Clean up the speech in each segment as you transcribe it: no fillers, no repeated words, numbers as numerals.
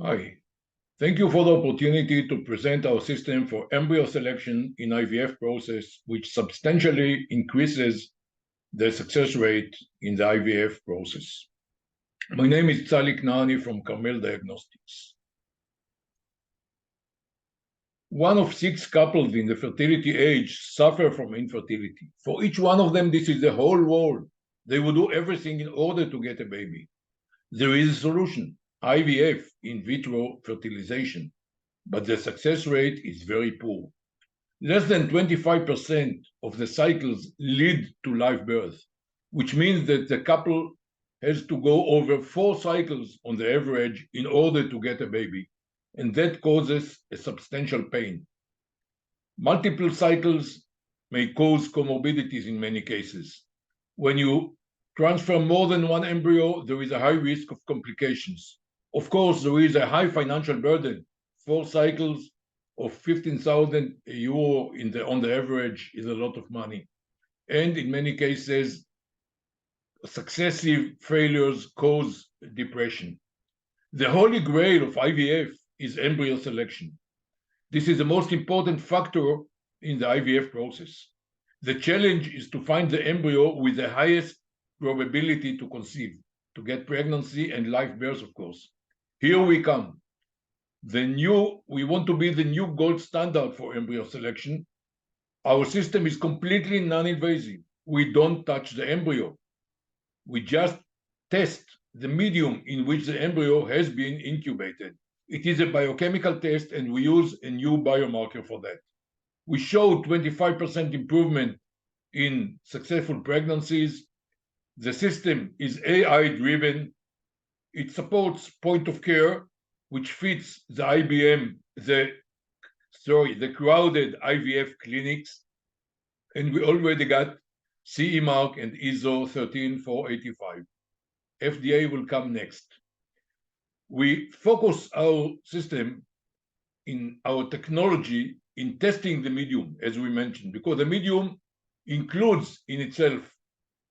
Hi, thank you for the opportunity to present our system for embryo selection in IVF process, which substantially increases the success rate in the IVF process. My name is Tzalik Nani from Carmel Diagnostics. 1 of 6 couples in the fertility age suffer from infertility. For each one of them, this is the whole world. They will do everything in order to get a baby. There is a solution, IVF, in vitro fertilization, but the success rate is very poor. Less than 25% of the cycles lead to live birth, which means that the couple has to go over 4 cycles on the average in order to get a baby, and that causes a substantial pain. Multiple cycles may cause comorbidities in many cases. When you transfer more than one embryo, there is a high risk of complications. Of course, there is a high financial burden. 4 cycles of 15,000 euro on the average is a lot of money. And in many cases, successive failures cause depression. The holy grail of IVF is embryo selection. This is the most important factor in the IVF process. The challenge is to find the embryo with the highest probability to conceive, to get pregnancy and live birth, of course. Here we come. We want to be the new gold standard for embryo selection. Our system is completely non-invasive. We don't touch the embryo. We just test the medium in which the embryo has been incubated. It is a biochemical test, and we use a new biomarker for that. We showed 25% improvement in successful pregnancies. The system is AI-driven. It supports point of care, which fits the crowded IVF clinics, and we already got CE mark and ISO 13485. FDA will come next. We focus our system in our technology in testing the medium, as we mentioned, because the medium includes in itself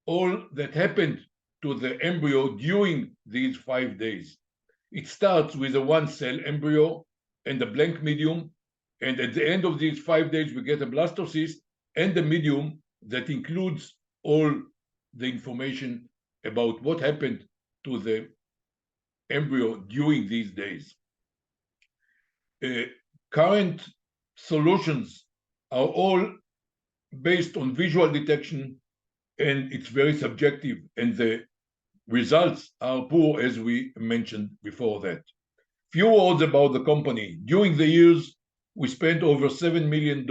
all that happened to the embryo during these 5 days. It starts with a 1-cell embryo and a blank medium, and at the end of these 5 days, we get a blastocyst and a medium that includes all the information about what happened to the embryo during these days. Current solutions are all based on visual detection, and it's very subjective, and the results are poor, as we mentioned before that. Few words about the company. During the years, we spent over $7 million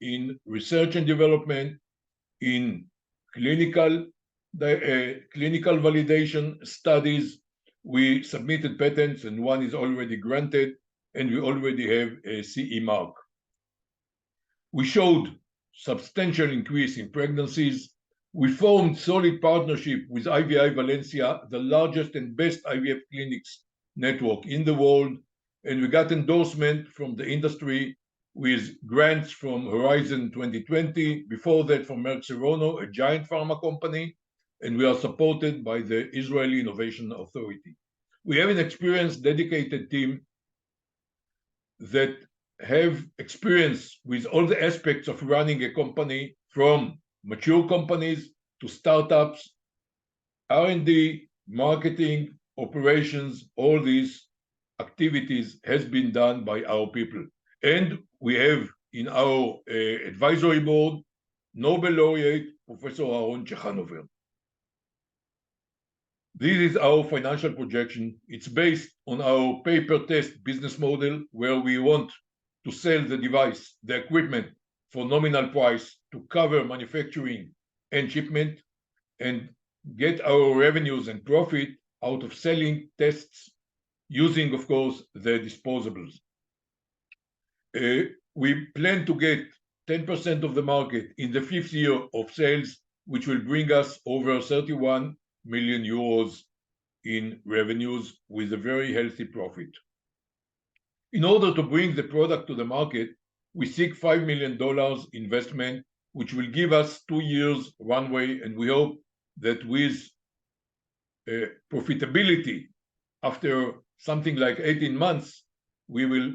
in research and development, in clinical validation studies. We submitted patents, and one is already granted, and we already have a CE mark. We showed substantial increase in pregnancies. We formed solid partnership with IVI Valencia, the largest and best IVF clinics network in the world, and we got endorsement from the industry with grants from Horizon 2020, before that from Merck Serono, a giant pharma company, and we are supported by the Israeli Innovation Authority. We have an experienced, dedicated team that have experience with all the aspects of running a company, from mature companies to startups, R&D, marketing, operations. All these activities has been done by our people. And we have in our advisory board, Nobel laureate, Professor Aaron Chekanover. This is our financial projection. It's based on our pay-per-test business model, where we want to sell the device, the equipment, for nominal price to cover manufacturing and shipment, and get our revenues and profit out of selling tests, using, of course, the disposables. We plan to get 10% of the market in the 5th year of sales, which will bring us over 31 million euros in revenues with a very healthy profit. In order to bring the product to the market, we seek $5 million investment, which will give us 2 years runway, and we hope that with profitability after something like 18 months, we will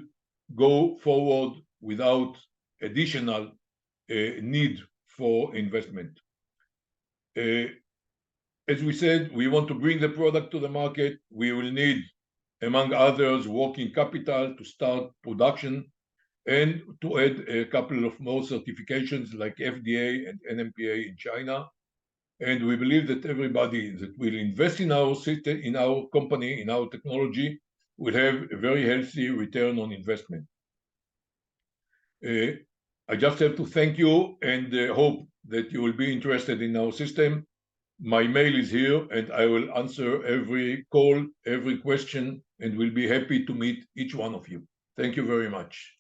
go forward without additional need for investment. As we said, we want to bring the product to the market. We will need, among others, working capital to start production and to add a couple of more certifications like FDA and NMPA in China. And we believe that everybody that will invest in our system, in our company, in our technology, will have a very healthy return on investment. I just have to thank you and hope that you will be interested in our system. My mail is here, and I will answer every call, every question, and will be happy to meet each one of you. Thank you very much.